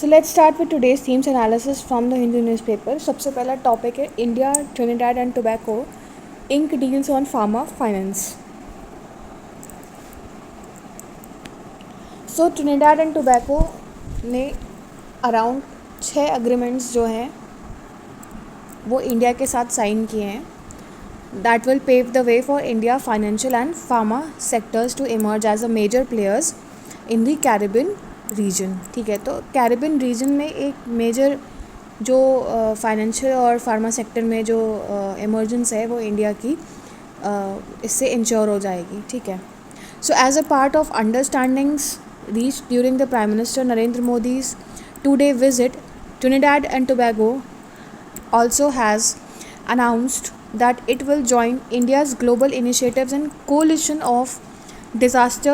So let's start with today's themes analysis from the Hindu newspaper. सबसे पहला topic है India Trinidad and Tobago ink deals on pharma finance. So Trinidad and Tobago ने around 6 agreements जो हैं वो India के साथ साइन किए हैं। That will pave the way for India financial and pharma sectors to emerge as a major players in the Caribbean region. ठीक है, तो कैरिबियन रीजन में एक मेजर जो फाइनेंशियल और फार्मा सेक्टर में जो इमर्जेंस है वो इंडिया की इससे इंश्योर हो जाएगी। ठीक है, so as a part of understandings reach during the prime minister Narendra Modi's 2-day visit, Trinidad and Tobago also has announced that it will join India's global initiatives and coalition of disaster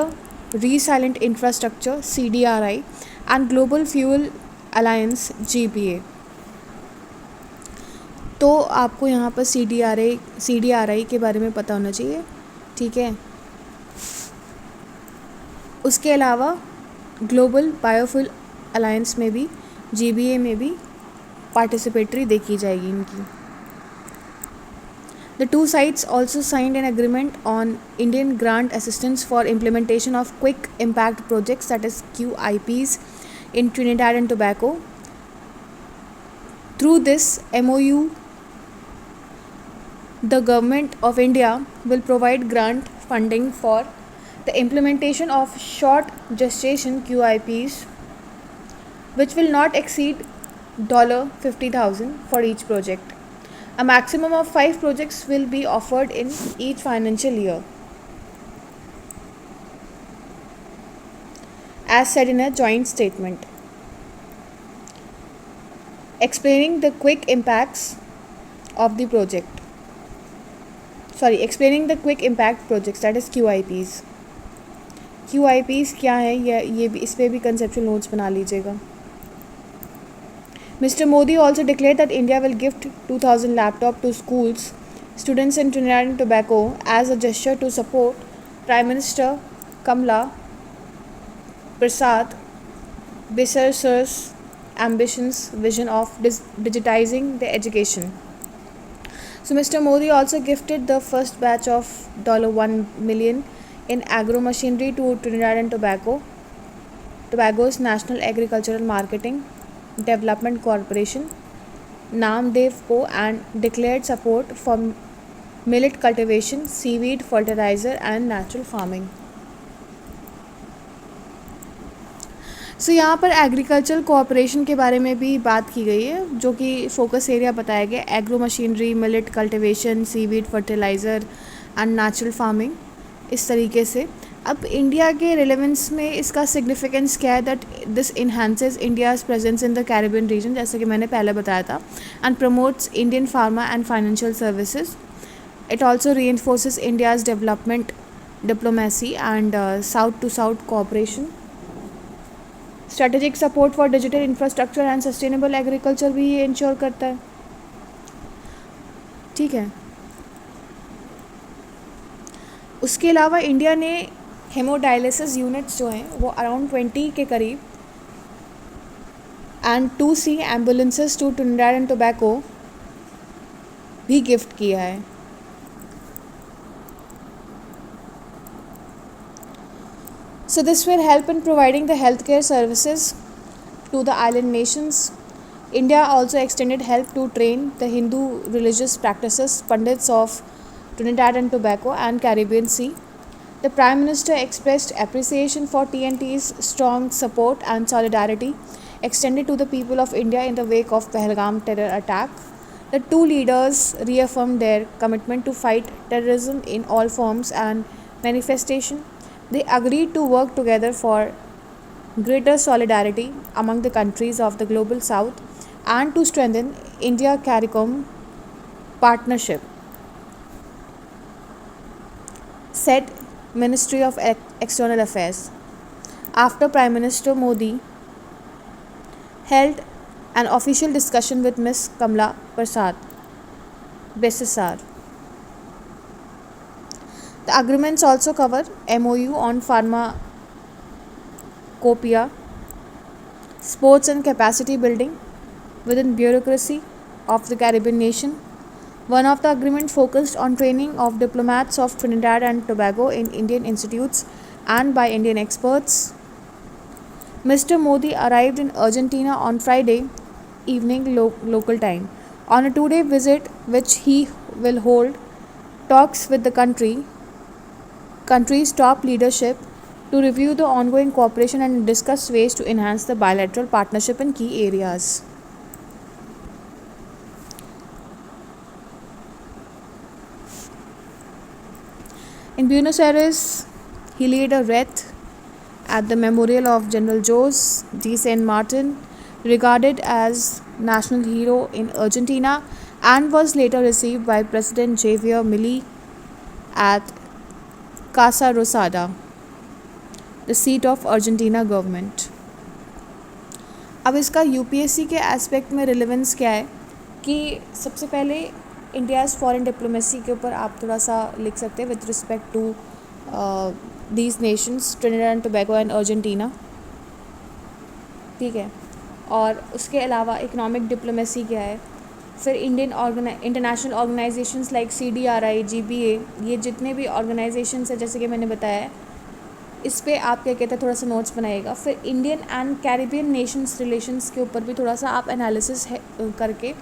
resilient infrastructure CDRI and Global Fuel Alliance GPA। तो आपको यहाँ पर CDRI के बारे में पता होना चाहिए। ठीक है, उसके अलावा ग्लोबल बायोफ्यूल अलायंस में भी GBA में भी पार्टिसिपेटरी देखी जाएगी इनकी। The two sides also signed an agreement on Indian grant assistance for implementation of quick impact projects, that is QIPs, in Trinidad and Tobago. Through this MOU, the government of India will provide grant funding for the implementation of short gestation QIPs, which will not exceed $50,000 for each project. A maximum of 5 projects will be offered in each financial year, as said in a joint statement. Explaining the quick impacts of the project. Explaining the quick impact projects, that is QIPs. QIPs क्या है, ये भी इस पर भी conceptual notes बना लीजिएगा। Mr. Modi also declared that India will gift 2,000 laptops to schools students in Trinidad and Tobago as a gesture to support Prime Minister Kamala Prasad Bisar's ambitious vision of digitizing the education. So Mr. Modi also gifted the first batch of $1 million in agro machinery to Trinidad and Tobago's National Agricultural Marketing Development Corporation NAMDEV को and declared support for millet cultivation, seaweed fertilizer and natural farming. सो यहाँ पर agriculture cooperation के बारे में भी बात की गई है, जो कि फोकस एरिया बताया गया agro machinery, millet cultivation, seaweed fertiliser and natural farming. इस तरीके से अब इंडिया के रिलेवेंस में इसका सिग्निफिकेंस क्या है, that this enhances India's presence in the Caribbean region, जैसे कि मैंने पहले बताया था, and promotes Indian pharma and financial services. It also reinforces India's development diplomacy and south to south cooperation. Strategic support for digital infrastructure and sustainable agriculture भी ये ensure करता है। ठीक है, उसके अलावा इंडिया ने हेमोडायलिसिस यूनिट्स जो हैं वो अराउंड 20 के करीब and 2C ambulances to Trinidad and Tobago भी गिफ्ट किया है। So this will help in providing the healthcare services to the island nations. India also extended help to train the Hindu religious practices Pandits of Trinidad and Tobago and Caribbean Sea. The Prime Minister expressed appreciation for TNT's strong support and solidarity extended to the people of India in the wake of Pahalgam terror attack. The two leaders reaffirmed their commitment to fight terrorism in all forms and manifestation. They agreed to work together for greater solidarity among the countries of the Global South and to strengthen India-CARICOM partnership, said Ministry of External Affairs. After Prime Minister Modi held an official discussion with Ms. Kamala Prasad Bisar. The agreements also cover MOU on pharmacopoeia, sports and capacity building within bureaucracy of the Caribbean nation. One of the agreement focused on training of diplomats of Trinidad and Tobago in Indian institutes and by Indian experts. Mr. Modi arrived in Argentina on Friday evening local time. On a 2-day visit, which he will hold talks with the country's top leadership to review the ongoing cooperation and discuss ways to enhance the bilateral partnership in key areas. In Buenos Aires, he laid a wreath at the memorial of General Jose D. San Martin, regarded as national hero in Argentina, and was later received by President Javier Milei at Casa Rosada, the seat of Argentina government. अब इसका UPSC के aspect में relevance क्या है कि सबसे पहले India's foreign diplomacy के ऊपर आप थोड़ा सा लिख सकते हैं with respect to these nations Trinidad and Tobago and Argentina, ठीक है। और उसके अलावा इकोनॉमिक डिप्लोमेसी क्या है, फिर international organisations like CDRI, GBA, ये जितने भी ऑर्गेनाइजेशंस हैं जैसे कि मैंने बताया है, इस पे आप क्या कहते हैं थोड़ा सा नोट्स बनाइएगा। फिर Indian and Caribbean Nations relations के ऊपर भी थोड़ा सा आप एनालिसिस करके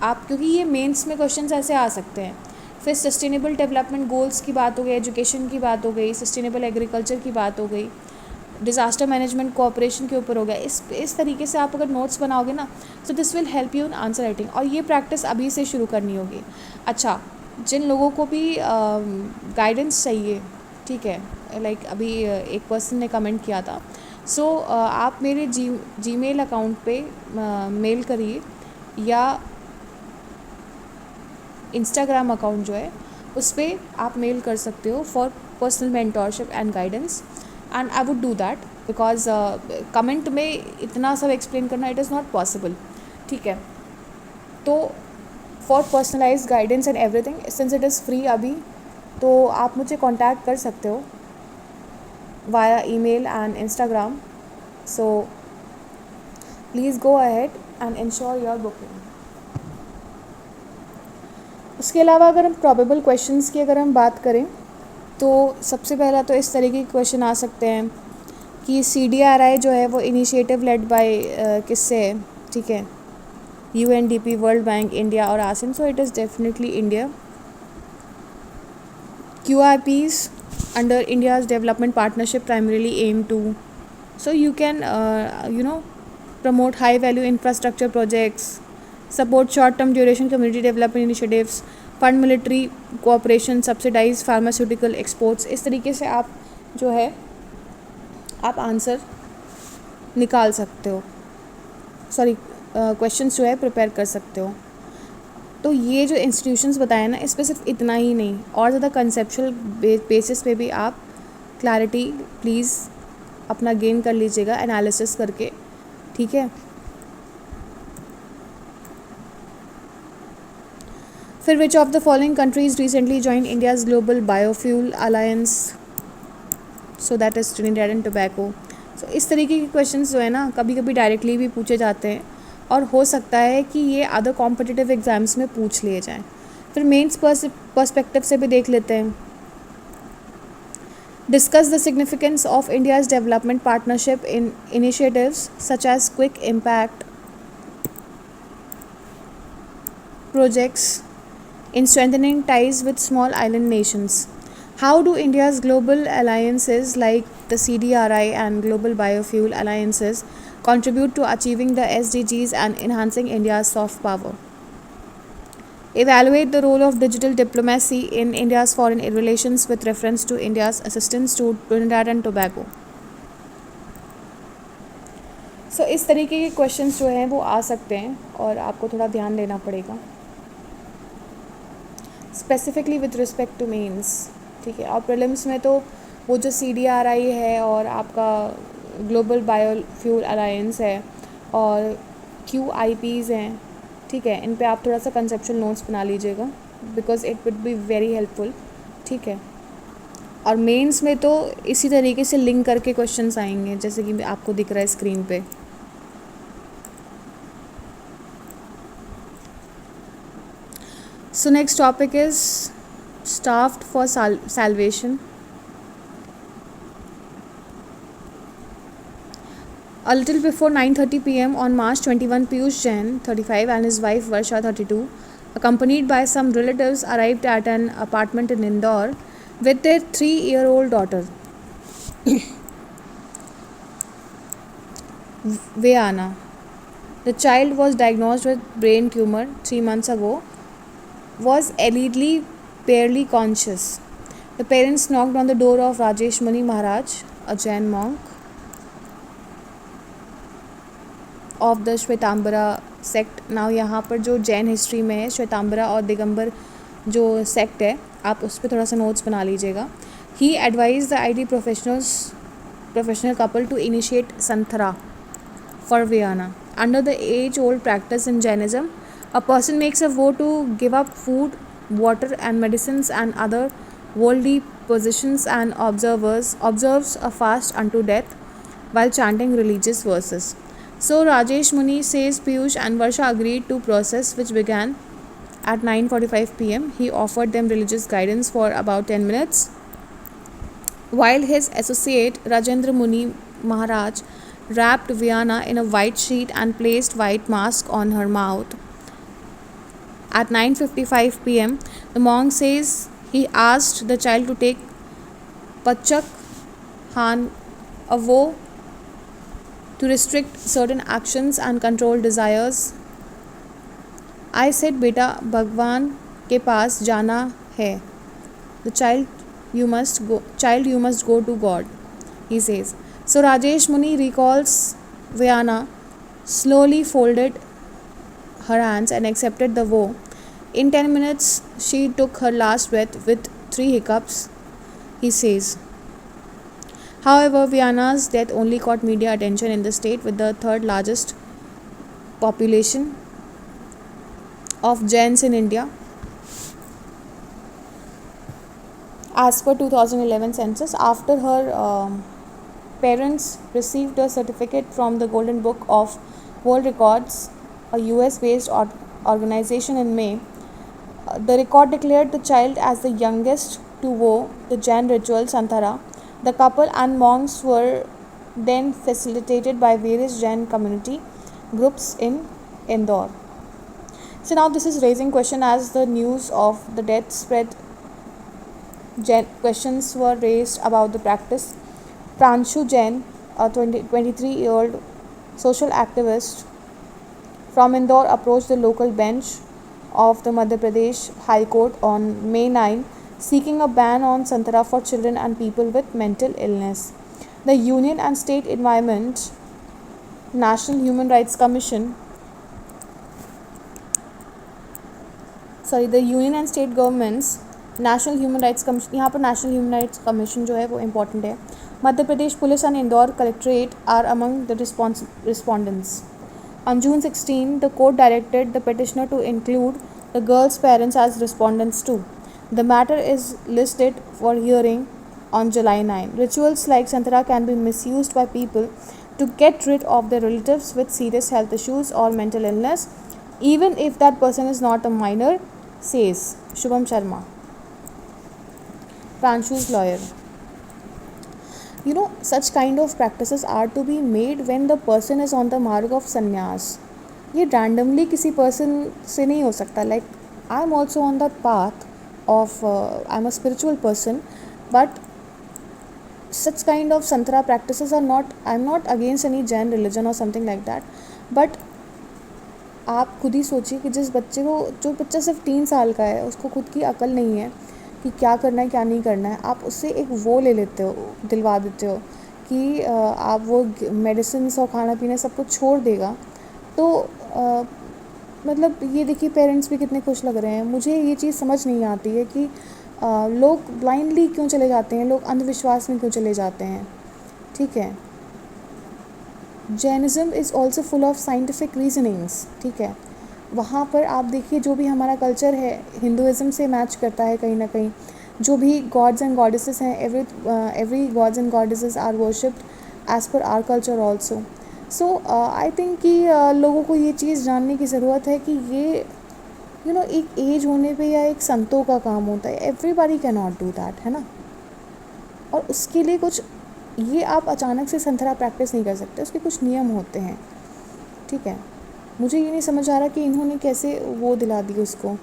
आप, क्योंकि ये मेंस में क्वेश्चंस ऐसे आ सकते हैं। फिर सस्टेनेबल डेवलपमेंट गोल्स की बात हो गई, एजुकेशन की बात हो गई, सस्टेनेबल एग्रीकल्चर की बात हो गई, डिज़ास्टर मैनेजमेंट कोऑपरेशन के ऊपर हो गया। इस तरीके से आप अगर नोट्स बनाओगे ना, so this will help you in answer writing, और ये प्रैक्टिस अभी से शुरू करनी होगी। अच्छा, जिन लोगों को भी गाइडेंस चाहिए, ठीक है, लाइक अभी एक पर्सन ने कमेंट किया था, सो आप मेरे जीमेल अकाउंट पे मेल करिए, या इंस्टाग्राम अकाउंट जो है उस पर आप मेल कर सकते हो for personal mentorship and guidance, and I would do that because comment में इतना सब एक्सप्लेन करना इट इज़ नॉट पॉसिबल, ठीक है। तो for personalize guidance and everything, since it is free अभी, तो आप मुझे कांटेक्ट कर सकते हो via email and Instagram, so please go ahead and ensure your booking. उसके अलावा अगर हम प्रोबेबल क्वेश्चंस की अगर हम बात करें, तो सबसे पहला तो इस तरीके के क्वेश्चन आ सकते हैं कि CDRI जो है वो इनिशिएटिव लेड बाय किससे है, ठीक है, UNDP, वर्ल्ड बैंक, इंडिया और ASEAN, so it is definitely India. QRPs under India's development partnership primarily aim to, so you can promote high value infrastructure projects, support short term duration community development initiatives, fund military cooperation, subsidize pharmaceutical exports। इस तरीके से आप जो है आप answer निकाल सकते हो, सॉरी क्वेश्चंस जो है प्रिपेयर कर सकते हो। तो ये जो इंस्टीट्यूशंस बताए ना, इस पर सिर्फ इतना ही नहीं, और ज़्यादा कंसेप्चुअल बेसिस पे भी आप क्लैरिटी प्लीज़ अपना गेन कर लीजिएगा एनालिसिस करके, ठीक है। फिर which of the following countries recently join India's global biofuel alliance, so that is Trinidad and Tobago. So इस तरीके के क्वेश्चंस जो है ना कभी कभी डायरेक्टली भी पूछे जाते हैं, और हो सकता है कि ये अदर कॉम्पिटिटिव एग्ज़ाम्स में पूछ लिए जाएँ। फिर मेंस पर्सपेक्टिव से भी देख लेते हैं। Discuss the significance of India's development partnership in initiatives such as quick impact projects in strengthening ties with small island nations. How do India's global alliances like the CDRI and Global Biofuel Alliances contribute to achieving the SDGs and enhancing India's soft power? Evaluate the role of digital diplomacy in India's foreign relations with reference to India's assistance to Trinidad and Tobago. So इस तरीके के questions जो हैं वो आ सकते हैं, और आपको थोड़ा ध्यान देना पड़ेगा specifically with respect to mains, ठीक है। और प्रीलिम्स में तो वो जो CDRI है और आपका ग्लोबल बायोफ्यूल अलायंस है और QIPs हैं, ठीक है, इन पे आप थोड़ा सा कंसेप्चुअल नोट्स बना लीजिएगा because it would be very helpful, ठीक है। और मेंस में तो इसी तरीके से लिंक करके क्वेश्चंस आएंगे जैसे कि आपको दिख रहा है स्क्रीन पे। So next topic is starved for salvation. A little before 9:30 p.m. on March 21, Piyush Jain, 35, and his wife Varsha, 32, accompanied by some relatives, arrived at an apartment in Indore with their 3-year-old daughter, Viana. The child was diagnosed with brain tumor 3 months ago, was allegedly barely conscious. The parents knocked on the door of Rajesh Muni Maharaj, a Jain monk of the Shvetambara sect. Now यहाँ पर जो Jain history में है, श्वेतांबरा और दिगंबर जो sect है, आप उस पर थोड़ा सा नोट्स बना लीजिएगा. He advise the IT professional couple to initiate Santhara for Viana. Under the age-old practice in Jainism, a person makes a vow to give up food, water and medicines and other worldly possessions and observes a fast unto death while chanting religious verses. So Rajesh Muni says Piyush and Varsha agreed to process, which began at 9:45 p.m. He offered them religious guidance for about 10 minutes, while his associate Rajendra Muni Maharaj wrapped Viana in a white sheet and placed white mask on her mouth. At 9:55 p.m., the monk says he asked the child to take Pachak Han, a vow to restrict certain actions and control desires. I said, बेटा भगवान के पास जाना है. The you must go to God, he says. So Rajesh Muni recalls Viana slowly folded her hands and accepted the vow. In 10 minutes, she took her last breath with 3 hiccups, he says. However, Viana's death only caught media attention in the state with the third largest population of Jains in India. As per 2011 census, after her parents received a certificate from the Golden Book of World Records, a US-based organization in May, the record declared the child as the youngest to vow the Jain ritual Santhara. The couple and monks were then facilitated by various Jain community groups in Indore. So now this is raising question as the news of the death spread. Questions were raised about the practice. Pranshu Jain, a 23-year-old social activist from Indore, approached the local bench of the Madhya Pradesh High Court on May 9, seeking a ban on Santhara for children and people with mental illness. The Union and State Environment National Human Rights Commission the Union and State Governments National Human Rights Commission, यहाँ पर National Human Rights Commission जो है वो important है. Madhya Pradesh police and Indore Collectorate are among the respondents. On June 16, the court directed the petitioner to include the girls' parents as respondents too. The matter is listed for hearing on July 9. Rituals like Santhara can be misused by people to get rid of their relatives with serious health issues or mental illness, even if that person is not a minor, says Shubham Sharma, Pranshu's lawyer. Such kind of practices are to be made when the person is on the mark of sannyas. ये randomly किसी person से नहीं हो सकता. Like I am also on that path of I'm a spiritual person, but such kind of Santhara practices are not, I'm not against any Jain religion or something like that, but आप खुद ही सोचिए कि जिस बच्चे को, जो बच्चा सिर्फ 3 साल का है, उसको खुद की अकल नहीं है कि क्या करना है क्या नहीं करना है, आप उससे एक वो ले लेते हो, दिलवा देते हो कि आप वो मेडिसिन और खाना पीना सब कुछ छोड़ देगा. तो मतलब ये देखिए पेरेंट्स भी कितने खुश लग रहे हैं. मुझे ये चीज़ समझ नहीं आती है कि लोग ब्लाइंडली क्यों चले जाते हैं, लोग अंधविश्वास में क्यों चले जाते हैं. ठीक है, Jainism is also full of scientific reasonings. ठीक है, वहाँ पर आप देखिए जो भी हमारा कल्चर है हिंदुज़म से मैच करता है कहीं ना कहीं. जो भी गॉड्स एंड गॉडेसेस हैं, every gods and goddesses are worshipped as per our culture also. So I think कि लोगों को ये चीज़ जानने की ज़रूरत है कि एक एज होने पे या एक संतों का काम होता है, everybody can not do that, है ना। और उसके लिए कुछ, ये आप अचानक से संतरा प्रैक्टिस नहीं कर सकते, उसके कुछ नियम होते हैं, ठीक है। मुझे ये नहीं समझ आ रहा कि इन्होंने कैसे वो दिला दी उसको,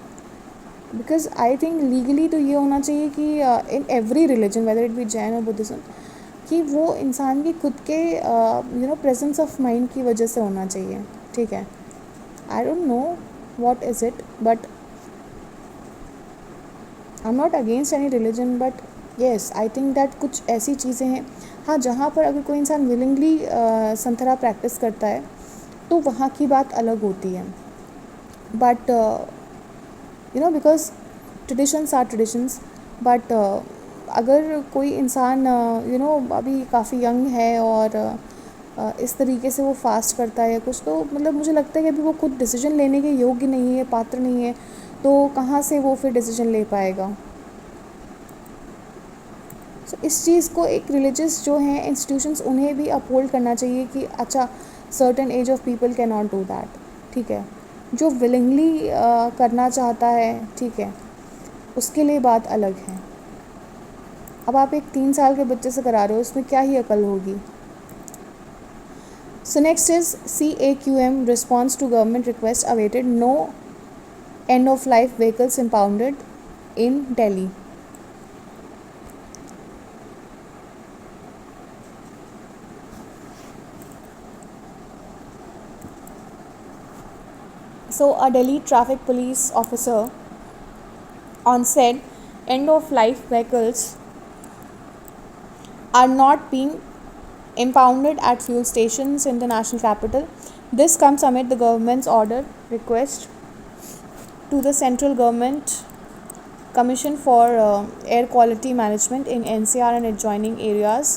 बिकॉज आई थिंक लीगली तो ये होना चाहिए कि in every religion whether it be Jain और बुद्धिज्म, कि वो इंसान की खुद के प्रेजेंस ऑफ माइंड की वजह से होना चाहिए, ठीक है। I don't know what is it, but I'm not against any religion, but yes, I think that कुछ ऐसी चीज़ें हैं, हाँ, जहाँ पर अगर कोई इंसान willingly संथरा प्रैक्टिस करता है तो वहाँ की बात अलग होती है, but because traditions are traditions, but अगर कोई इंसान अभी काफ़ी यंग है और इस तरीके से वो फास्ट करता है या कुछ, तो मतलब मुझे लगता है कि अभी वो खुद डिसीजन लेने के योग्य नहीं है, पात्र नहीं है, तो कहाँ से वो फिर डिसीजन ले पाएगा। सो इस चीज़ को एक रिलीजियस जो हैं इंस्टीट्यूशंस, उन्हें भी अपहोल्ड करना चाहिए कि अच्छा, certain age of people can not do that, ठीक है। जो विलिंगली करना चाहता है, ठीक है, उसके लिए बात अलग है। अब आप एक 3 साल के बच्चे से करा रहे हो, उसमें क्या ही अकल होगी। So next is CAQM response to government request awaited, no end of life vehicles impounded in Delhi. So a Delhi traffic police officer on said end of life vehicles are not being impounded at fuel stations in the national capital. This comes amid the government's order request to the central government Commission for Air Quality Management in NCR and adjoining areas,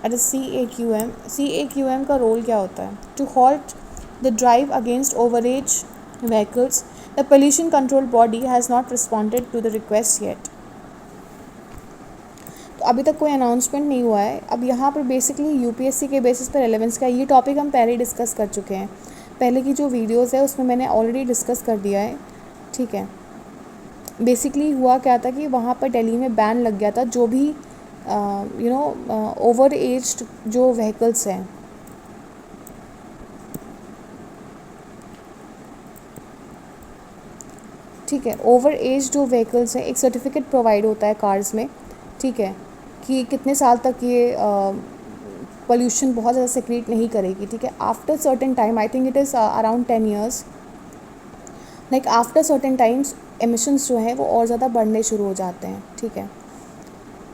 that is CAQM. CAQM का role क्या होता है? To halt the drive against overage vehicles. The pollution control body has not responded to the request yet. तो अभी तक कोई announcement नहीं हुआ है। अब यहाँ पर बेसिकली यूपीएससी के बेसिस पर रेलेवेंस का ये टॉपिक हम पहले डिस्कस कर चुके हैं, पहले की जो वीडियोस है उसमें मैंने ऑलरेडी डिस्कस कर दिया है, ठीक है। बेसिकली हुआ क्या था कि वहाँ पर दिल्ली में बैन लग गया था, जो भी ओवर एज्ड जो व्हीकल्स हैं, ठीक है, ओवर एज जो व्हीकल्स हैं, एक सर्टिफिकेट प्रोवाइड होता है कार्स में, ठीक है, कि कितने साल तक ये पोल्यूशन बहुत ज़्यादा सेक्रेट नहीं करेगी, ठीक है। After certain time, I think it is around 10 years, like after certain times emissions जो हैं वो और ज़्यादा बढ़ने शुरू हो जाते हैं, ठीक है।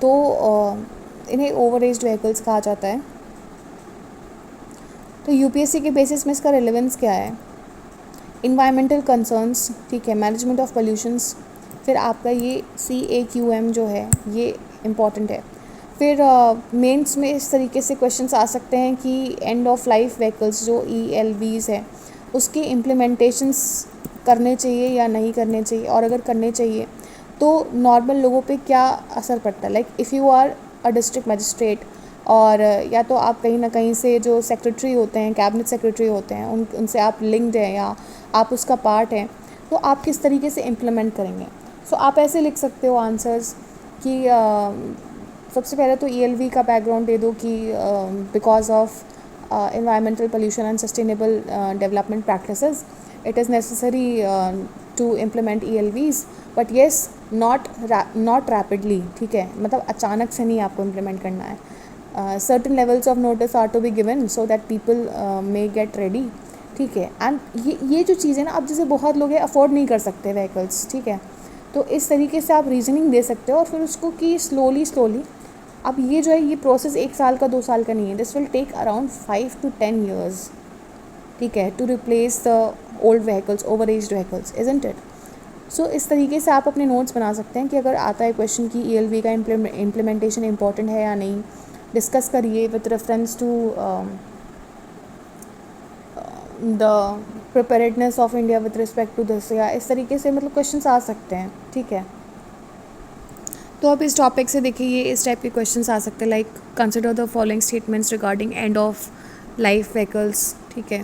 तो इन्हें ओवर एज्ड व्हीकल्स कहा जाता है। तो यूपीएससी के बेसिस में इसका रेलेवेंस क्या है? इन्वायरमेंटल कंसर्न्स, ठीक है, मैनेजमेंट ऑफ पोल्यूशंस, फिर आपका ये CAQM जो है ये इम्पॉर्टेंट है। फिर मेंस में इस तरीके से क्वेश्चंस आ सकते हैं कि एंड ऑफ लाइफ व्हीकल्स जो ELVs है उसके इम्प्लीमेंटेशंस करने चाहिए या नहीं करने चाहिए, और अगर करने चाहिए तो नॉर्मल लोगों पे क्या असर पड़ता है। Like if you are a district magistrate, और या तो आप कहीं ना कहीं से जो सेक्रेटरी होते हैं, कैबिनेट सेक्रेटरी होते हैं, उनसे आप लिंक्ड हैं या आप उसका पार्ट हैं, तो आप किस तरीके से इम्प्लीमेंट करेंगे। सो आप ऐसे लिख सकते हो आंसर्स कि सबसे पहले तो ELV का बैकग्राउंड दे दो कि because of environmental pollution and sustainable development practices, it is necessary to implement ELVs, but yes, not rapidly, ठीक है, मतलब अचानक से नहीं आपको implement करना है। certain levels of notice are to be given so that people may get ready, ठीक है। एंड ये जो चीज़ें ना, अब जैसे बहुत लोग अफोर्ड नहीं कर सकते व्हीकल्स, ठीक है, तो इस तरीके से आप रीजनिंग दे सकते हो और फिर उसको कि स्लोली अब ये जो है ये प्रोसेस 1 साल का 2 साल का नहीं है, this will take around 5 to 10 years, ठीक है, to replace the old vehicles, over aged vehicles, isn't it. So इस तरीके से आप अपने नोट्स बना सकते हैं कि अगर आता है क्वेश्चन कि ELV का इम्प्लीमेंटेशन इंपॉर्टेंट है या नहीं, डिस्कस करिए with reference to the preparedness of India with respect to this, या इस तरीके से मतलब क्वेश्चंस आ सकते हैं, ठीक है। तो अब इस टॉपिक से देखिए ये इस टाइप के क्वेश्चंस आ सकते हैं, like consider the following statements regarding end of life vehicles, ठीक है।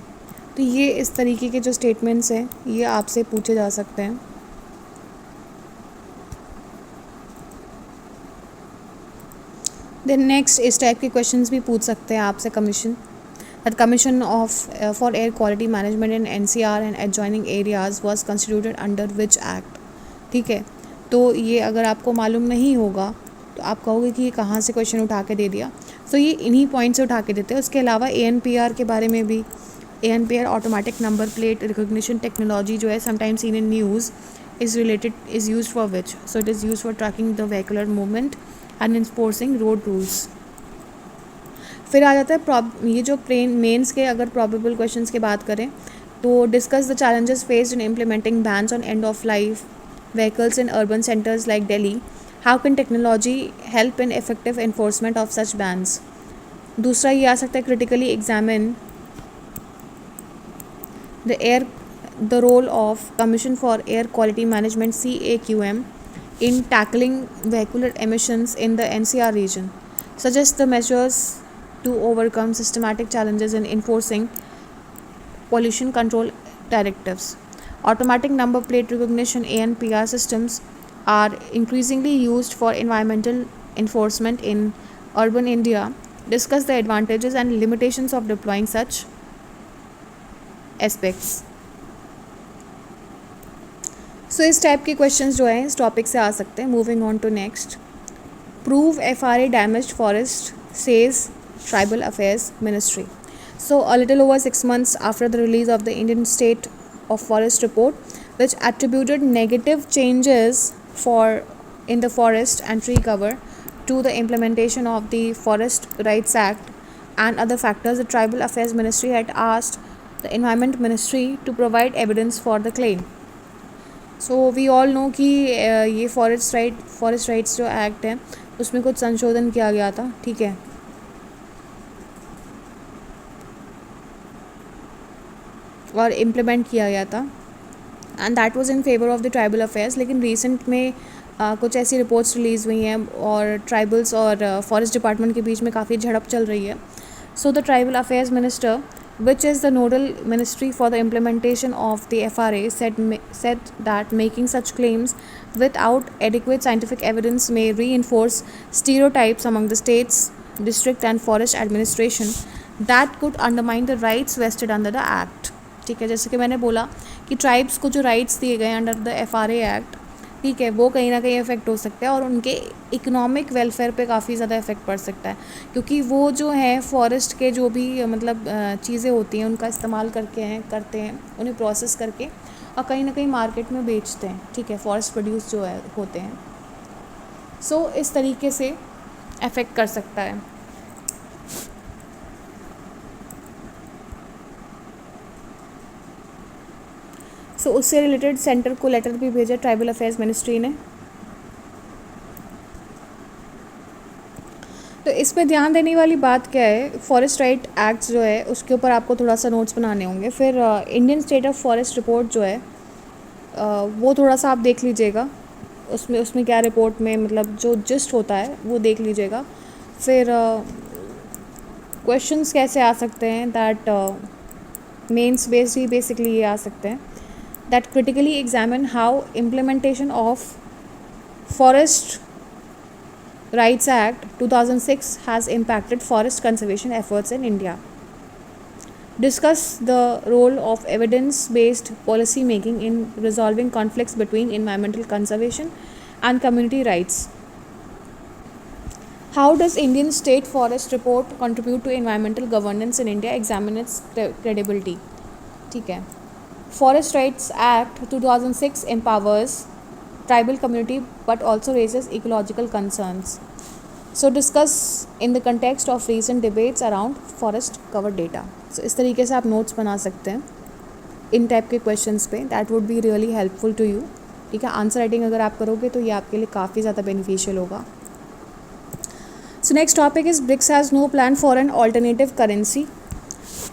तो ये इस तरीके के जो स्टेटमेंट्स हैं ये आपसे पूछे जा सकते हैं। देन नेक्स्ट इस टाइप के क्वेश्चंस भी पूछ सकते हैं आपसे commission that commission of for air quality management in NCR and adjoining areas was constituted under which act. ठीक है, तो ये अगर आपको मालूम नहीं होगा तो आप कहोगे कि ये कहाँ से क्वेश्चन उठा के दे दिया। तो ये इन्हीं पॉइंट से उठा के देते हैं। उसके अलावा ANPR के बारे में भी, ANPR automatic number plate recognition technology जो है sometimes seen in news is used for which? So it is used for tracking the vehicular movement and enforcing road rules. फिर आ जाता है ये जो मेंस के अगर प्रॉबेबल क्वेश्चंस की बात करें तो discuss the challenges faced in implementing bans on end of life vehicles in urban centres like Delhi. How can technology help in effective enforcement of such bans. दूसरा ये आ सकता है critically examine the role of Commission for Air Quality Management CAQM in tackling vehicular emissions in the NCR region. Suggest the measures to overcome systematic challenges in enforcing pollution control directives. Automatic number plate recognition ANPR systems are increasingly used for environmental enforcement in urban India. Discuss the advantages and limitations of deploying such aspects. सो इस type के questions जो हैं इस topic से आ सकते हैं। Moving on to next, prove FRA damaged forest says tribal affairs ministry. So a little over 6 months after the release of the Indian State of Forest report which attributed negative changes in the forest and tree cover to the implementation of the Forest Rights Act and other factors, the Tribal Affairs Ministry had asked the Environment Ministry to provide evidence for the claim. So we all know कि ये forest rights जो act है उसमें कुछ संशोधन किया गया था। ठीक है, और इम्प्लीमेंट किया गया था and that was in favour of the tribal affairs. लेकिन रिसेंट में कुछ ऐसी रिपोर्ट्स रिलीज़ हुई हैं और ट्राइबल्स और फॉरेस्ट डिपार्टमेंट के बीच में काफ़ी झड़प चल रही है। So the tribal affairs minister, which is the nodal ministry for the implementation of the FRA, said that making such claims without adequate scientific evidence may reinforce stereotypes among the states, district and forest administration that could undermine the rights vested under the act. ठीक है, जैसे कि मैंने बोला कि tribes को जो rights दिए गए अंडर द FRA एक्ट, ठीक है, वो कहीं ना कहीं इफ़ेक्ट हो सकता है और उनके इकोनॉमिक वेलफेयर पे काफ़ी ज़्यादा इफ़ेक्ट पड़ सकता है क्योंकि वो जो है फॉरेस्ट के जो भी मतलब चीज़ें होती हैं उनका इस्तेमाल करते हैं उन्हें प्रोसेस करके और कहीं ना कहीं मार्केट में बेचते हैं। ठीक है, फॉरेस्ट प्रोड्यूस जो है होते हैं। सो इस तरीके से अफेक्ट कर सकता है। सो उससे रिलेटेड सेंटर को लेटर भी भेजा ट्राइबल अफेयर्स मिनिस्ट्री ने। तो इस पे ध्यान देने वाली बात क्या है, फॉरेस्ट राइट एक्ट जो है उसके ऊपर आपको थोड़ा सा नोट्स बनाने होंगे। फिर Indian state of forest report जो है वो थोड़ा सा आप देख लीजिएगा, उसमें क्या रिपोर्ट में मतलब जो जिस्ट होता है वो देख लीजिएगा। फिर क्वेश्चंस कैसे आ सकते हैं, दैट मेंस बेस्ड ही बेसिकली ये आ सकते हैं। that critically examine how implementation of Forest Rights Act 2006 has impacted forest conservation efforts in India. Discuss the role of evidence-based policy making in resolving conflicts between environmental conservation and community rights. How does Indian State Forest Report contribute to environmental governance in India? Examine its credibility. ठीक है, Forest Rights Act 2006 empowers tribal community but also raises ecological concerns. So discuss in the context of recent debates around forest cover data. So इस तरीके से आप notes बना सकते हैं इन type के questions पे, that would be really helpful to you. ठीक है, आंसर राइटिंग अगर आप करोगे तो ये आपके लिए काफ़ी ज़्यादा beneficial होगा। So next topic is BRICS has no plan for an alternative currency.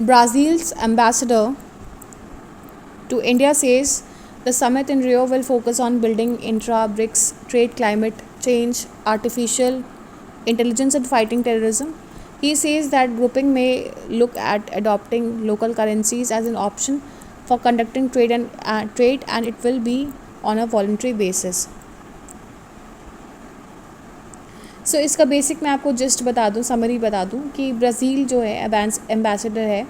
Brazil's ambassador to India says the summit in Rio will focus on building intra-BRICS trade, climate change, artificial intelligence and fighting terrorism. He says that grouping may look at adopting local currencies as an option for conducting trade and it will be on a voluntary basis. सो इसका basic मैं आपको just बता दूँ, summary बता दूँ कि Brazil जो है एम्बेसडर है,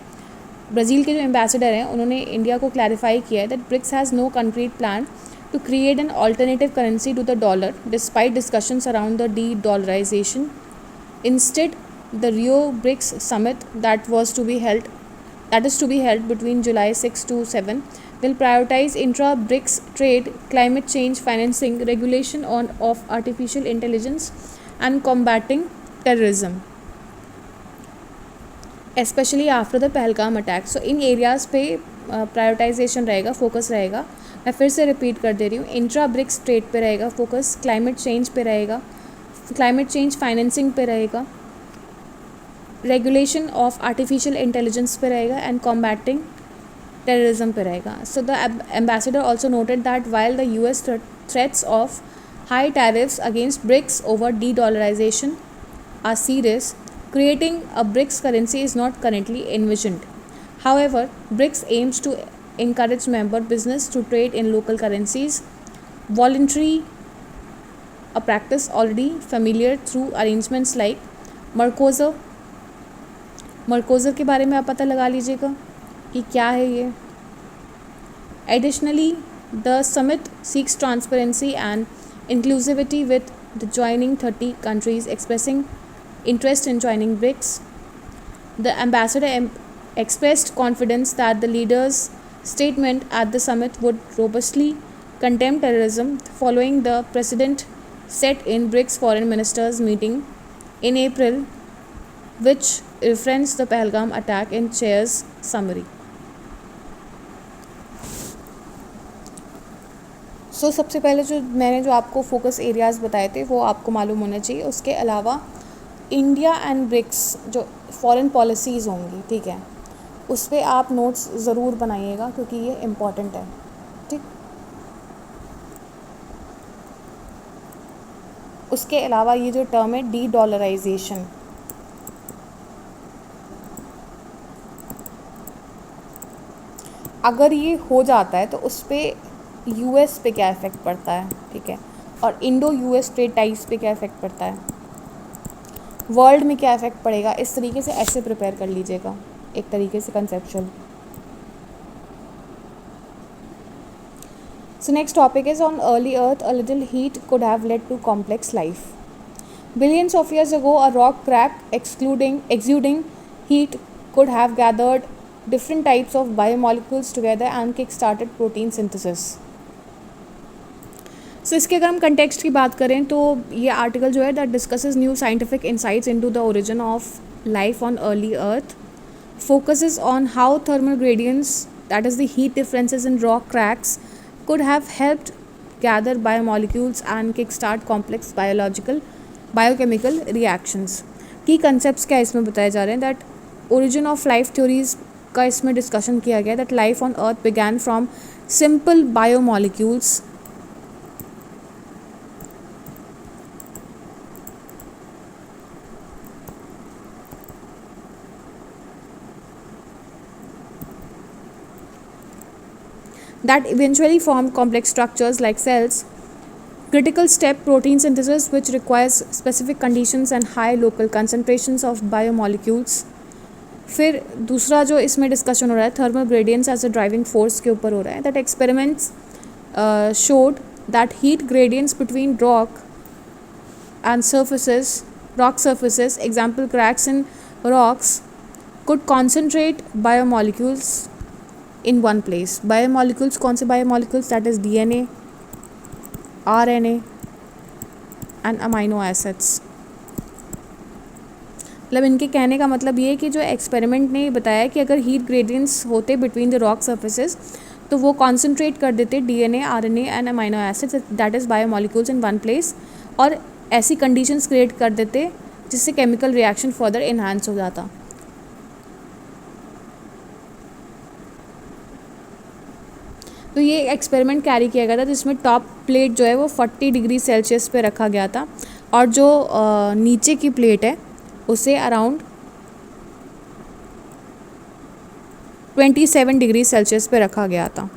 ब्राज़ील के जो एम्बेसडर हैं उन्होंने इंडिया को क्लैरिफाई किया है that BRICS has no concrete plan to create an alternative currency to the dollar despite discussions around the de-dollarization. Instead, the Rio BRICS summit that is to be held between July 6 to 7 will prioritize intra-BRICS trade, climate change financing, regulation of artificial intelligence and combating terrorism, especially after the Pahalgam attack. So in areas पे prioritisation रहेगा, focus रहेगा. मैं फिर से repeat कर दे रही हूँ, intra BRICS trade पे रहेगा फोकस, क्लाइमेट चेंज पे रहेगा, क्लाइमेट चेंज फाइनेंसिंग पे रहेगा, रेगुलेशन ऑफ आर्टिफिशियल इंटेलिजेंस पे रहेगा एंड कॉम्बैटिंग टेररिज्म पे रहेगा. So the ambassador also noted that while the US threats of high tariffs against BRICS over de-dollarization are serious, creating a BRICS currency is not currently envisioned. However, BRICS aims to encourage member business to trade in local currencies, voluntary, a practice already familiar through arrangements like Mercosur. के बारे में आप पता लगा लीजिएगा कि क्या है ये. Additionally, the summit seeks transparency and inclusivity with the joining 30 countries expressing interest in joining BRICS. The ambassador expressed confidence that the leaders' statement at the summit would robustly condemn terrorism following the precedent set in BRICS foreign ministers meeting in April, which referenced the Pahalgam attack in chair's summary. सो सबसे पहले मैंने जो आपको focus areas बताए थे वो आपको मालूम होना चाहिए. उसके अलावा इंडिया एंड ब्रिक्स जो फॉरेन पॉलिसीज़ होंगी, ठीक है, उस पर आप नोट्स ज़रूर बनाइएगा क्योंकि ये इम्पॉर्टेंट है. ठीक, उसके अलावा ये जो टर्म है डी-डॉलराइजेशन, अगर ये हो जाता है तो उस पर US पे क्या इफ़ेक्ट पड़ता है, ठीक है, और इंडो US ट्रेड टाइज पे क्या इफ़ेक्ट पड़ता है, वर्ल्ड में क्या इफ़ेक्ट पड़ेगा. इस तरीके से ऐसे प्रिपेयर कर लीजिएगा, एक तरीके से conceptual. So next topic is on early Earth. A little heat could have led to complex life. Billions of years ago, a rock crack exuding heat could have gathered different types of biomolecules together and kick-started protein synthesis. सो इसके अगर हम context की बात करें तो ये article जो है that discusses new scientific insights into the origin of life on early earth, focuses on how thermal gradients, that is the heat differences in rock cracks, could have helped gather biomolecules and kickstart complex biochemical reactions. की concepts क्या इसमें बताए जा रहे हैं, that origin of life theories का इसमें discussion किया गया, that life on earth began from simple biomolecules that eventually form complex structures like cells. Critical step protein synthesis, which requires specific conditions and high local concentrations of biomolecules. फिर दूसरा जो इसमें discussion हो रहा है thermal gradients as a driving force के ऊपर हो रहा है, that experiments showed that heat gradients between rock surfaces, example cracks in rocks, could concentrate biomolecules in one place. Biomolecules कौन से biomolecules? That is DNA, RNA and amino acids. मतलब इनके कहने का मतलब ये है कि जो एक्सपेरिमेंट ने बताया कि अगर हीट ग्रेडियंट्स होते बिटवीन द रॉक सर्फेसेस तो वो कॉन्सेंट्रेट कर देते DNA, RNA and amino acids, that is biomolecules in one place, और ऐसी कंडीशंस क्रिएट कर देते जिससे केमिकल रिएक्शन फर्दर इन्हांस हो जाता. तो ये एक्सपेरिमेंट कैरी किया गया था जिसमें टॉप प्लेट जो है वो 40 डिग्री सेल्सियस पे रखा गया था और जो नीचे की प्लेट है उसे अराउंड 27 डिग्री सेल्सियस पे रखा गया था.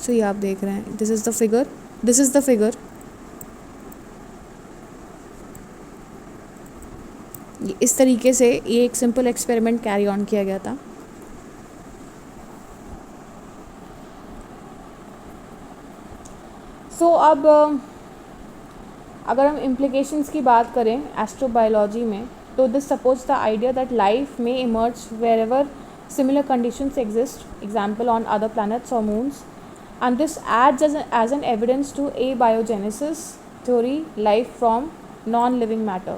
तो ये आप देख रहे हैं, this is the figure, this is the figure. इस तरीके से ये एक सिंपल एक्सपेरिमेंट कैरी ऑन किया गया था। सो अब अगर हम इम्प्लीकेशंस की बात करें एस्ट्रोबायोलॉजी में, तो this supports the idea that life में emerge wherever similar conditions exist, example on other planets or moons, and this adds as an evidence to abiogenesis theory, life from non-living matter.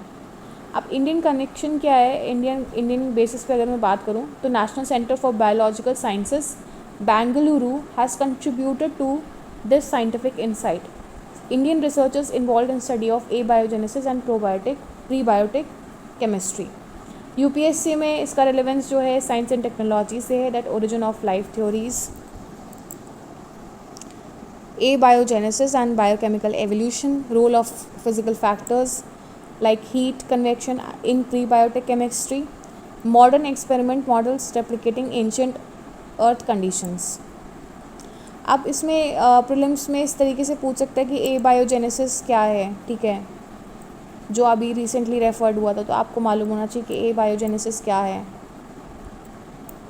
अब Indian connection क्या है, Indian basis पे अगर मैं बात करूँ तो National Centre for Biological Sciences Bengaluru has contributed to this scientific insight. Indian researchers involved in study of abiogenesis and prebiotic chemistry. UPSC में इसका रेलेवेंस जो है साइंस एंड टेक्नोलॉजी से है, that origin of life theories, abiogenesis and biochemical evolution, role of physical factors like heat, convection in prebiotic chemistry, modern experiment models replicating ancient earth conditions. अब इसमें prelims में इस तरीके से पूछ सकता है कि एबायोजेनेसिस क्या है, ठीक है, जो अभी रिसेंटली रेफर्ड हुआ था, तो आपको मालूम होना चाहिए कि एबायोजेनेसिस क्या है.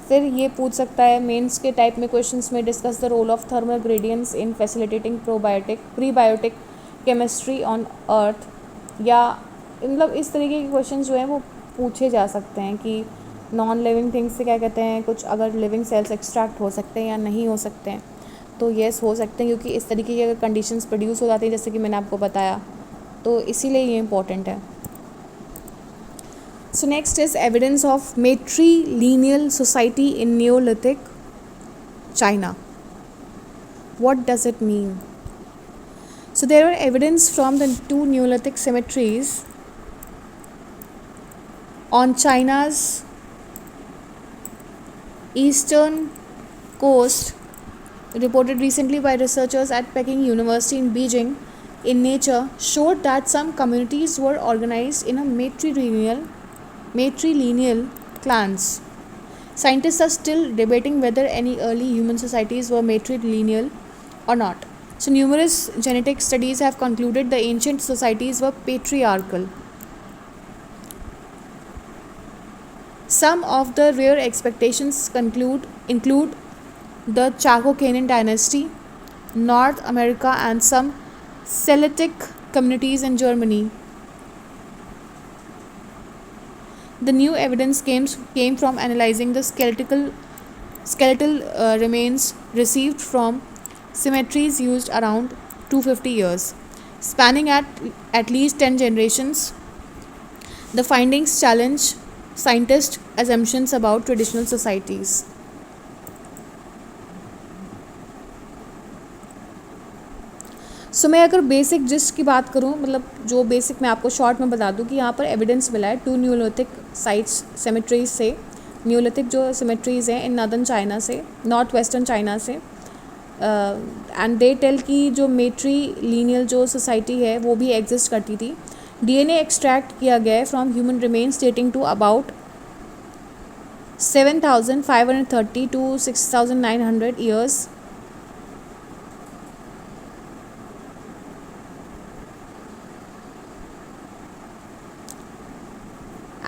फिर ये पूछ सकता है मेंस के टाइप में क्वेश्चंस में, discuss the role of thermal gradients in facilitating prebiotic chemistry on Earth, या मतलब इस तरीके के क्वेश्चंस जो हैं वो पूछे जा सकते हैं कि नॉन लिविंग थिंग्स से क्या कहते हैं, कुछ अगर लिविंग सेल्स एक्सट्रैक्ट हो सकते हैं या नहीं हो सकते हैं. तो येस हो सकते हैं, क्योंकि इस तरीके की अगर कंडीशंस प्रोड्यूस हो जाती हैं जैसे कि मैंने आपको बताया, तो इसीलिए ये इम्पोर्टेंट है. So next is evidence of matrilineal society in Neolithic China. What does it mean? So there are evidence from the 2 Neolithic cemeteries on China's eastern coast, reported recently by researchers at Peking University in Beijing in Nature, showed that some communities were organized in a matrilineal clans. Scientists are still debating whether any early human societies were matrilineal or not. So numerous genetic studies have concluded the ancient societies were patriarchal. Some of the rare expectations include the Chaco-Canaan dynasty, North America, and some Celtic communities in Germany. The new evidence came from analyzing the skeletal remains received from cemeteries used around 250 years, spanning at least 10 generations. The findings challenge scientists' assumptions about traditional societies. सो मैं अगर basic gist की बात करूं, मतलब जो basic मैं आपको short में बता दूं कि यहाँ पर एविडेंस मिला है 2 न्यूलिथिक साइट्स सेमेट्रीज से, न्यूलिथिक जो सेमेट्रीज हैं इन नॉर्दर्न चाइना से, नॉर्थ वेस्टर्न चाइना से, एंड दे टेल की जो मेट्रीलिनियल जो सोसाइटी है वो भी एग्जिस्ट करती थी. डीएनए एक्सट्रैक्ट किया गया है from human remains dating to about 7,530 to 6,900 years.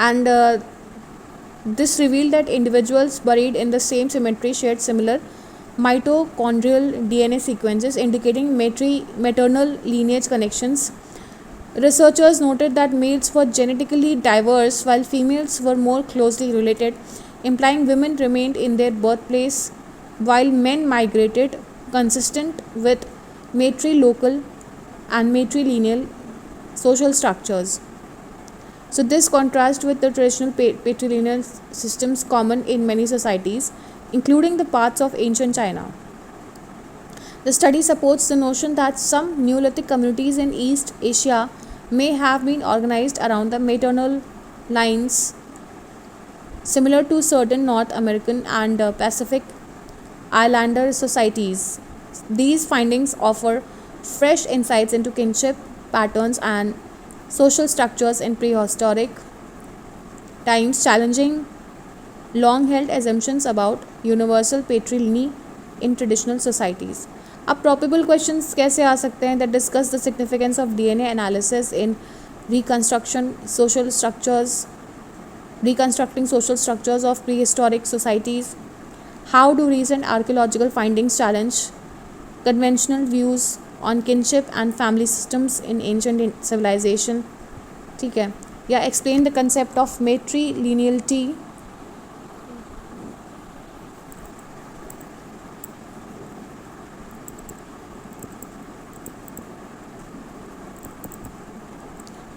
And this revealed that individuals buried in the same cemetery shared similar mitochondrial DNA sequences indicating maternal lineage connections. Researchers noted that males were genetically diverse while females were more closely related, implying women remained in their birthplace while men migrated, consistent with matrilocal and matrilineal social structures. So this contrasts with the traditional patrilineal systems common in many societies, including the parts of ancient China. The study supports the notion that some Neolithic communities in East Asia may have been organized around the maternal lines, similar to certain North American and Pacific Islander societies. These findings offer fresh insights into kinship patterns and social structures in prehistoric times, challenging long-held assumptions about universal patrilineal in traditional societies. अब probable questions कैसे आ सकते हैं? That discuss the significance of DNA analysis in reconstruction social structures reconstructing social structures of prehistoric societies. How do recent archaeological findings challenge conventional views on kinship and family systems in ancient civilization? ठीक है, या explain the concept of matrilineality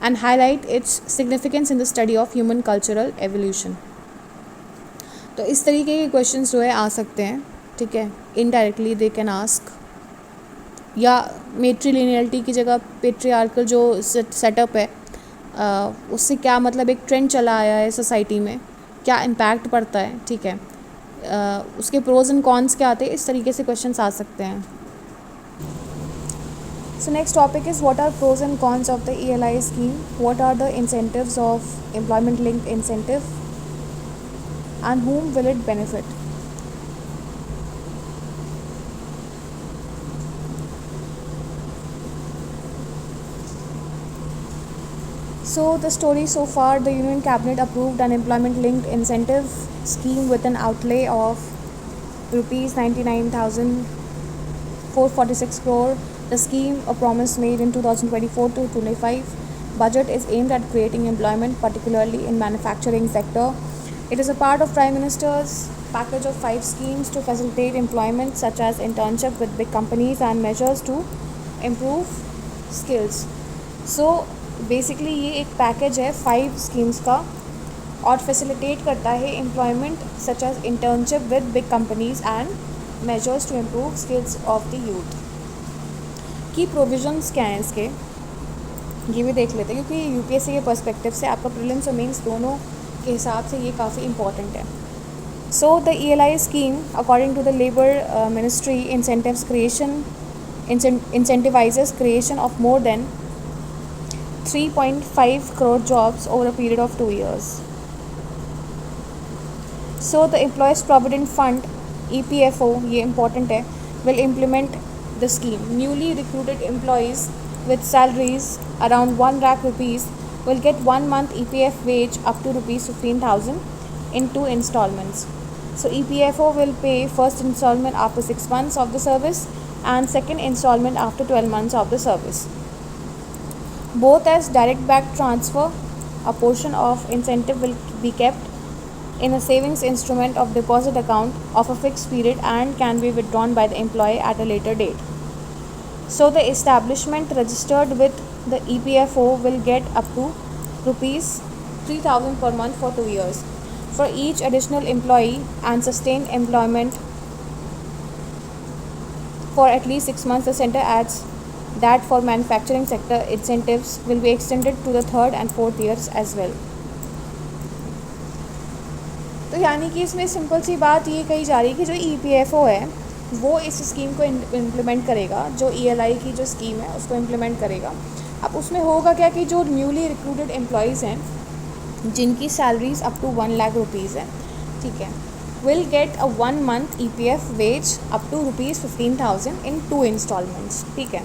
and highlight its significance in the study of human cultural evolution. तो इस तरीके के questions जो है आ सकते हैं, ठीक है. इनडायरेक्टली दे कैन आस्क, या मेट्रीलिनियलिटी की जगह पेट्रियार्कल जो सेटअप है उससे क्या मतलब एक ट्रेंड चला आया है सोसाइटी में, क्या इम्पैक्ट पड़ता है, ठीक है. उसके प्रोज एंड कॉन्स क्या आते हैं, इस तरीके से क्वेश्चंस आ सकते हैं. So next topic is what are pros and cons of the ELI scheme, what are the incentives of employment linked incentive and whom will it benefit. So the story so far, the Union Cabinet approved an employment linked incentive scheme with an outlay of rupees 99,446 crore. The scheme, a promise made in 2024 to 25 budget, is aimed at creating employment, particularly in manufacturing sector. It is a part of Prime Minister's package of 5 schemes to facilitate employment, such as internship with big companies and measures to improve skills. So basically ये एक package है 5 schemes का और facilitate करता है employment such as internship with big companies and measures to improve skills of the youth. की provisions क्या हैं इसके, ये भी देख लेते हैं, क्योंकि यूपीएससी के पर्सपेक्टिव से आपका प्रीलिम्स और मेंस दोनों के हिसाब से ये काफ़ी इंपॉर्टेंट है. So the ELI scheme according to the labour ministry incentivizes creation of more than 3.5 crore jobs over a period of 2 years. So the Employees Provident Fund EPFO, ये important है, will implement the scheme. Newly recruited employees with salaries around 1 lakh rupees will get 1 month EPF wage up to rupees 15,000 in 2 installments. So EPFO will pay first installment after 6 months of the service and second installment after 12 months of the service. Both as direct bank transfer, a portion of incentive will be kept in a savings instrument of deposit account of a fixed period and can be withdrawn by the employee at a later date. So the establishment registered with the EPFO will get up to rupees 3,000 per month for 2 years. For each additional employee and sustained employment for at least 6 months, the center adds that for manufacturing sector, incentives will be extended to the 3rd and 4th years as well. तो यानी कि इसमें simple सी बात ये कही जा रही है कि जो EPFO है वो इस स्कीम को इम्प्लीमेंट करेगा, जो ELI की जो स्कीम है उसको इम्प्लीमेंट करेगा. अब उसमें होगा क्या कि जो न्यूली रिक्रूटेड एम्प्लॉयज़ हैं जिनकी salaries up to 1 lakh rupees हैं, ठीक है, will get a 1 month EPF wage up to rupees 15,000 in 2 installments. ठीक है,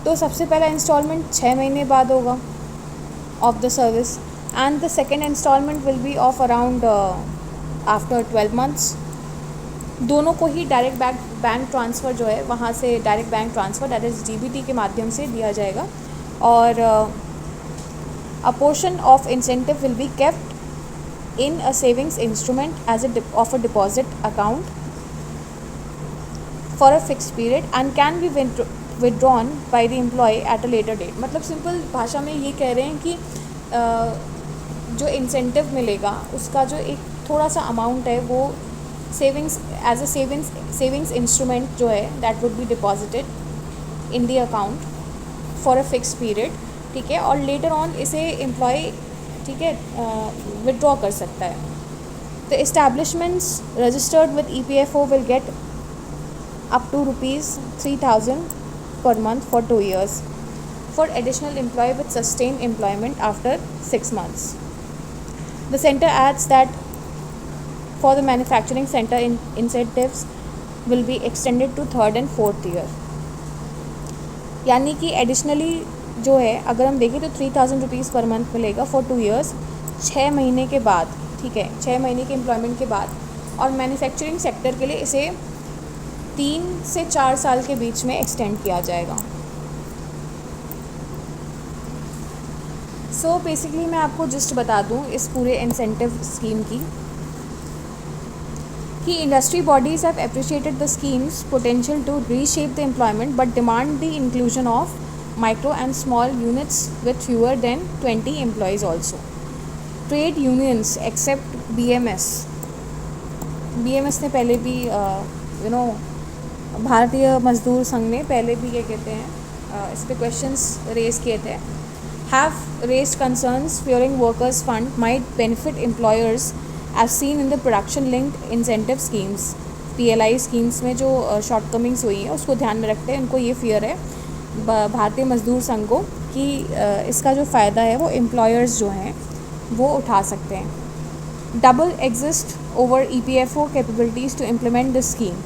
तो सबसे पहला इंस्टॉलमेंट 6 महीने बाद होगा of the service and the second instalment will be of around after 12 months. दोनों को ही डायरेक्ट बैंक ट्रांसफ़र जो है वहाँ से direct bank transfer that is DBT के माध्यम से दिया जाएगा और a portion of incentive will be kept in a savings instrument as of a deposit account for a fix period and can be withdrawn by the employee at a later date. मतलब simple भाषा में ये कह रहे हैं कि जो incentive मिलेगा उसका जो एक थोड़ा सा अमाउंट है वो savings as a savings instrument जो है that would be deposited in the account for a fix period. ठीक है, और लेटर ऑन इसे एम्प्लॉय, ठीक है, विदड्रॉ कर सकता है. The establishments registered with EPFO will get up to rupees 3,000 per month for 2 years for additional employee with sustained employment after 6 months. The center adds that for the manufacturing sector incentives will be extended to third and fourth year. यानी कि additionally जो है अगर हम देखें तो 3,000 rupees per month मिलेगा for 2 years, 6 महीने के बाद, ठीक है, 6 महीने के एम्प्लॉयमेंट के बाद. और मैन्युफैक्चरिंग सेक्टर के लिए इसे 3 से 4 साल के बीच में एक्सटेंड किया जाएगा. सो बेसिकली मैं आपको जस्ट बता दूं इस पूरे इंसेंटिव स्कीम की कि industry bodies have appreciated the scheme's potential to reshape the employment but demand the inclusion of micro and small units with fewer than 20 employees also. Trade unions except BMS ने पहले भी भारतीय मजदूर संघ ने पहले भी क्या कहते हैं इस पर क्वेश्चंस रेज किए थे. have raised concerns fearing workers' fund might benefit employers as seen in the production linked incentive schemes. PLI schemes में जो शॉर्टकमिंग्स हुई हैं उसको ध्यान में रखते हैं. उनको ये फियर है भारतीय मजदूर संघ को कि इसका जो फ़ायदा है वो एम्प्लॉयर्स जो हैं वो उठा सकते हैं. Double exist over EPFO capabilities to implement this scheme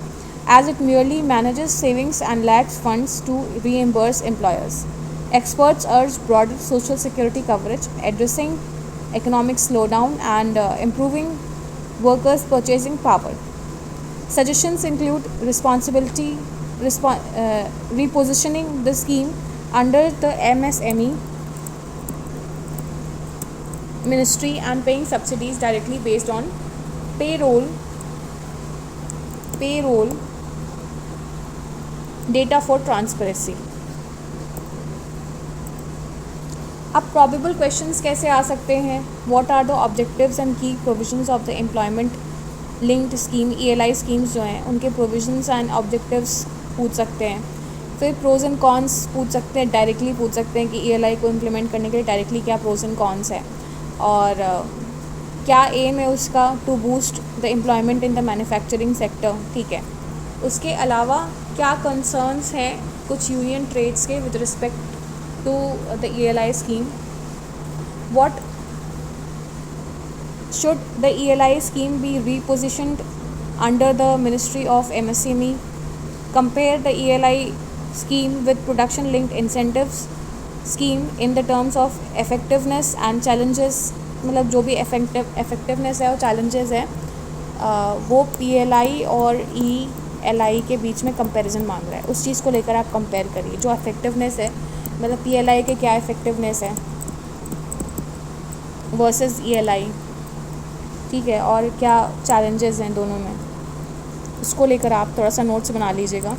as it merely manages savings and lacks funds to reimburse employers. Experts urge broader social security coverage, addressing economic slowdown and improving workers' purchasing power. Suggestions include repositioning the scheme under the MSME ministry and paying subsidies directly based on payroll data for transparency. अब probable questions कैसे आ सकते हैं? What are the objectives and key provisions of the employment linked scheme, ELI schemes जो हैं उनके provisions and objectives पूछ सकते हैं. फिर प्रोज एंड कॉन्स पूछ सकते हैं, डायरेक्टली पूछ सकते हैं कि ELI को इम्प्लीमेंट करने के लिए डायरेक्टली क्या प्रोज एंड कॉन्स है और क्या एम है उसका to boost the employment in the manufacturing sector. ठीक है, उसके अलावा क्या कंसर्न्स हैं कुछ यूनियन ट्रेड्स के with respect to the ELI scheme. What should the ELI scheme be repositioned under the Ministry of MSME? Compare the ELI scheme with production linked incentives scheme in the terms of effectiveness and challenges. मतलब जो भी effectiveness है और challenges है वो PLI और ELI के बीच में कंपैरिजन मांग रहा है. उस चीज़ को लेकर आप कंपेयर करिए. जो इफेक्टिवनेस है मतलब PLI के क्या इफेक्टिवनेस है वर्सेस ELI, ठीक है, और क्या चैलेंजेस हैं दोनों में, उसको लेकर आप थोड़ा सा नोट्स बना लीजिएगा.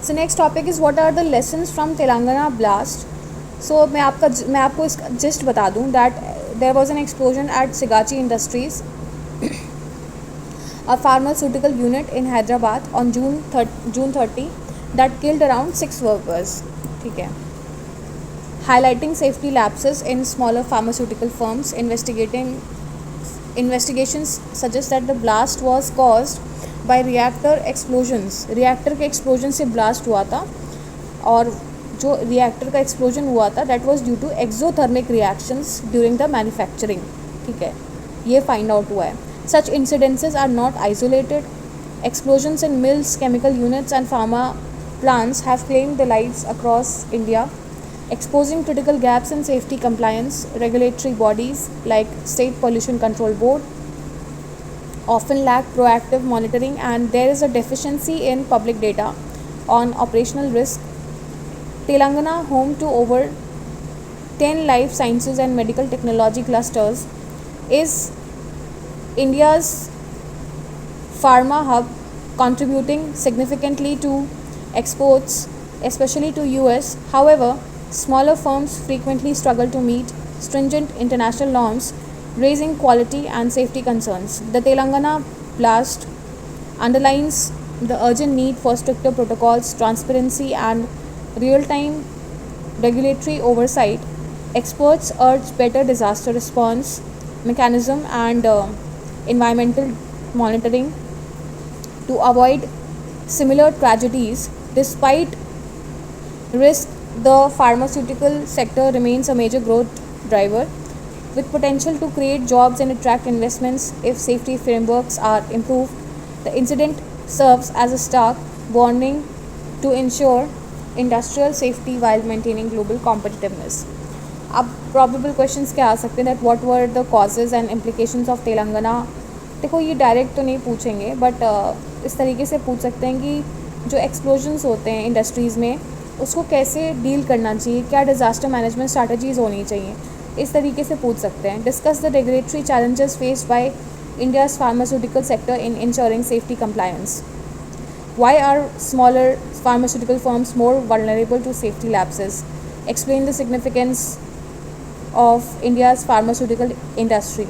So next topic is what are the lessons from Telangana blast. So मैं आपको इसका जस्ट बता दूं that there was an explosion at Sigachi industries, a pharmaceutical unit in Hyderabad on June 30 that killed around 6 workers. ठीक है, highlighting safety lapses in smaller pharmaceutical firms. Investigations suggest that the blast was caused by reactor explosions. reactor के explosion से blast हुआ था और जो reactor का explosion हुआ था that was due to exothermic reactions during the manufacturing. ठीक है, ये find out हुआ है. Such incidences are not isolated. Explosions in mills, chemical units and pharma plants have claimed the lives across India, exposing critical gaps in safety compliance. Regulatory bodies like State Pollution Control Board often lack proactive monitoring and there is a deficiency in public data on operational risk. Telangana, home to over 10 life sciences and medical technology clusters, is India's pharma hub, contributing significantly to exports, especially to US. However, smaller firms frequently struggle to meet stringent international norms, raising quality and safety concerns. The Telangana blast underlines the urgent need for stricter protocols, transparency, and real-time regulatory oversight. Experts urge better disaster response mechanism and environmental monitoring to avoid similar tragedies. Despite risk, the pharmaceutical sector remains a major growth driver. with potential to create jobs and attract investments if safety frameworks are improved. The incident serves as a stark warning to ensure industrial safety while maintaining global competitiveness. अब probable questions क्या आ सकते हैं, that what were the causes and implications of Telangana. देखो ये direct तो नहीं पूछेंगे, but इस तरीके से पूछ सकते हैं कि जो एक्सप्लोजन्स होते हैं इंडस्ट्रीज़ में उसको कैसे डील करना चाहिए, क्या डिज़ास्टर मैनेजमेंट स्ट्रैटेजीज़ होनी चाहिए, इस तरीके से पूछ सकते हैं. Discuss the regulatory challenges faced by India's pharmaceutical sector in ensuring safety compliance. Why are smaller pharmaceutical firms more vulnerable to safety lapses? Explain the significance of India's pharmaceutical industry.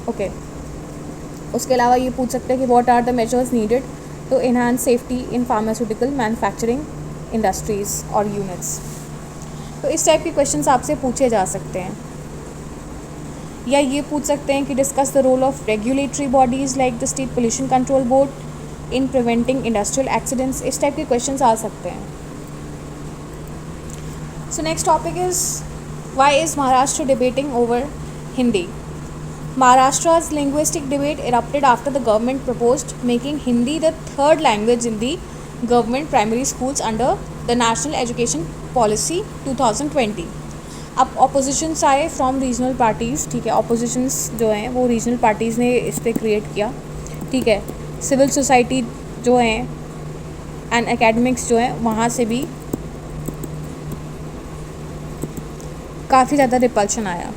Okay. उसके अलावा ये पूछ सकते हैं कि what are the measures needed to enhance safety in pharmaceutical manufacturing industries or units. तो इस type के क्वेश्चंस आपसे पूछे जा सकते हैं. या ये पूछ सकते हैं कि discuss the role of regulatory bodies like the state pollution control board in preventing industrial accidents. इस टाइप के क्वेश्चंस आ सकते हैं. So next topic is why is Maharashtra debating over Hindi. Maharashtra's linguistic debate erupted after the government proposed making Hindi the third language in the government primary schools under the National Education Policy 2020. अब oppositions आए from regional parties. ठीक है, oppositions जो हैं वो regional parties ने इस पर create किया. ठीक है, civil society जो हैं and academics जो हैं वहाँ से भी काफ़ी ज़्यादा repulsion आया.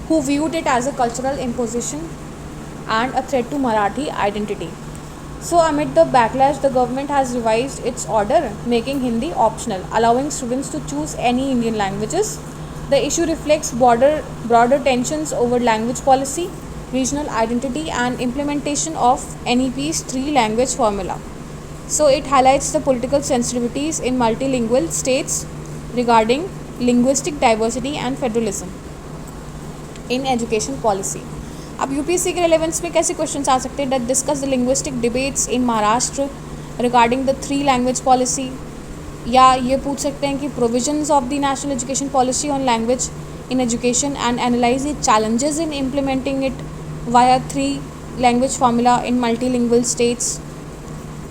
Who viewed it as a cultural imposition and a threat to Marathi identity. So amid the backlash, the government has revised its order, making Hindi optional, allowing students to choose any Indian languages. The issue reflects broader tensions over language policy, regional identity, and implementation of NEP's three-language formula. So it highlights the political sensitivities in multilingual states regarding linguistic diversity and federalism in education policy. अब UPSC के relevance में कैसे questions आ सकते हैं. Discuss the linguistic debates in Maharashtra regarding the three language policy. या ये पूछ सकते हैं कि provisions of the national education policy on language in education and analyse the challenges in implementing it via three language formula in multilingual states.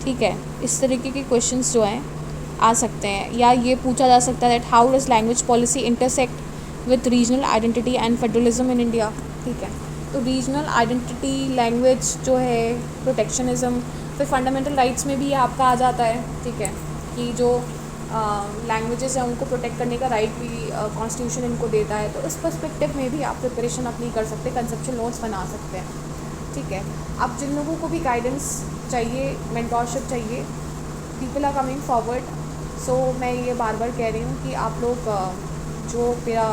ठीक है, इस तरीके के क्वेश्चंस जो हैं आ सकते हैं. या ये पूछा जा सकता है that how does language policy intersect with regional identity and federalism in India. ठीक है, तो रीजनल आइडेंटिटी, लैंग्वेज जो है, प्रोटेक्शनिज्म, फिर फंडामेंटल राइट्स में भी ये आपका आ जाता है. ठीक है, कि जो लैंग्वेजेस हैं उनको प्रोटेक्ट करने का राइट भी कॉन्स्टिट्यूशन इनको देता है. तो इस पर्सपेक्टिव में भी आप प्रिपरेशन अपनी कर सकते हैं, कंसेप्चुअल नोट्स बना सकते हैं. ठीक है, अब जिन लोगों को भी गाइडेंस चाहिए, मेंटोरशिप चाहिए, पीपल आर कमिंग फॉरवर्ड. सो मैं ये बार बार कह रही हूँ कि आप लोग जो मेरा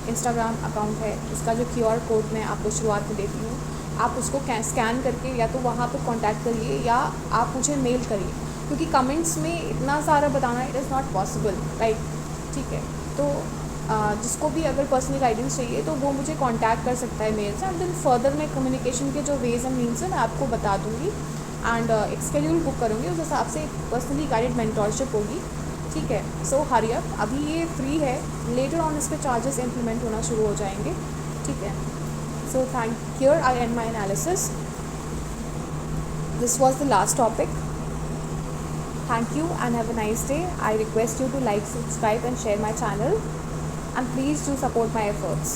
इंस्टाग्राम अकाउंट है उसका जो QR कोड मैं आपको शुरुआत में देती हूँ, आप उसको स्कैन करके या तो वहाँ पर कांटेक्ट करिए या आप मुझे मेल करिए, क्योंकि कमेंट्स में इतना सारा बताना it is not possible, right. ठीक है, तो जिसको भी अगर पर्सनल गाइडेंस चाहिए तो वो मुझे कांटेक्ट कर सकता है मेल से. एंड देन फर्दर मैं कम्युनिकेशन के जो वेज एंड मीन्स है मैं आपको बता दूँगी एंड एक स्केड्यूल बुक करूँगी, उस हिसाब से पर्सनली गाइडेड मेंटोरशिप होगी. ठीक है, सो हरी अप. अभी ये फ्री है, लेटर ऑन इस पर चार्जेस इम्प्लीमेंट होना शुरू हो जाएंगे. ठीक है, so thank here I and my analysis. This was the last topic. Thank you and have a nice day. I request you to like, subscribe and share my channel, and please do support my efforts.